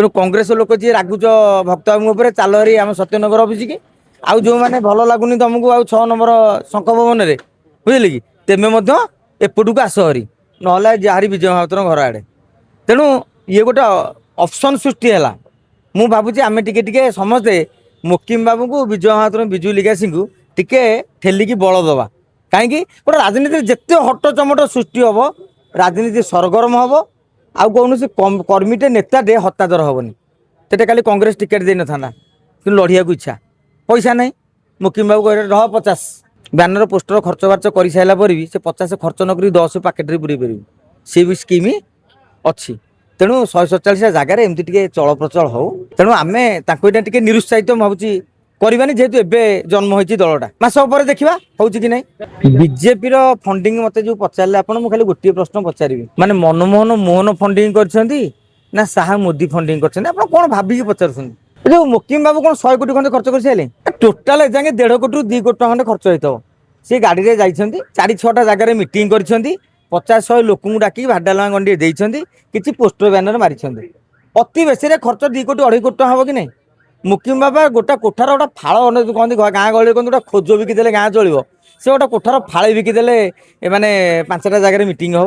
तेणु कांग्रेस लोक जी रागुच भक्त बाबू चाल हरी आम सत्यनगर अफिस की आउ जो मैंने भल लगुनि तुमको आउ 6 नंबर शंख भवन में बुझे कि तेमे एपटू आस हरी ना जहारी विजय महापात्र घर आड़े तेणु ये गोटे ऑप्शन सृष्टि है मु भावुची आम टे समस्ते मोकिम बाबू को विजय महापात्र विजु लिगासी को टिके ठेलिकी बल दवा कहीं गोटे राजनीति जिते हट चमट सृष्टि हम राजनीति सरगरम हम आउ कौन कर्मीटे नेताटे हतादर हेनी से खाली कांग्रेस टिकेट दे ना कि लड़िया को इच्छा पैसा नहीं मुकिम बाबू कह रह 50 बैनर पोस्टर खर्च बार्च कर सारा पर भी से 50 खर्च नक 10 पैकेट पूरे पार सी भी स्कीम अच्छी तेणु 147 जगार एमती टे चल प्रचल हो तेणु आम टे निरुत्साहित भावुची करवानी जेहेतु एवं जन्म होती दलटा मास पर देखा हूँ कि नहीं बीजेपी फंडिंग मत जो पचारे आप खाली गोटे प्रश्न पचारि माने मनमोहन मोहन फंडिंग कर शाह मोदी फंडिंग कर कौन भाविकी पचार जो मोकिम बाबू कौन 100 कोटी खंडे खर्च कर सारे टोटाल एजागे 1.5 कोटी रू 2 कोटी खंडे खर्च होता सी गाड़ी में जाइए 4-6टा जगह मीटिंग कर 50-100 लोक डाक भाडाला गंडी देती किसी पोस्टर बैनर मारी अति बेसी खर्च 2 कोटी 2.5 कोटी हम कि नहीं मुकिम बाबा गोटा कोठार गोटा फाड़ कहते गाँ गहली कहते गोटा खोज बिकिदे गाँ चलो से गोटा कोठार फाड़े बिकिदे माने 5टा जगह मीटिंग हो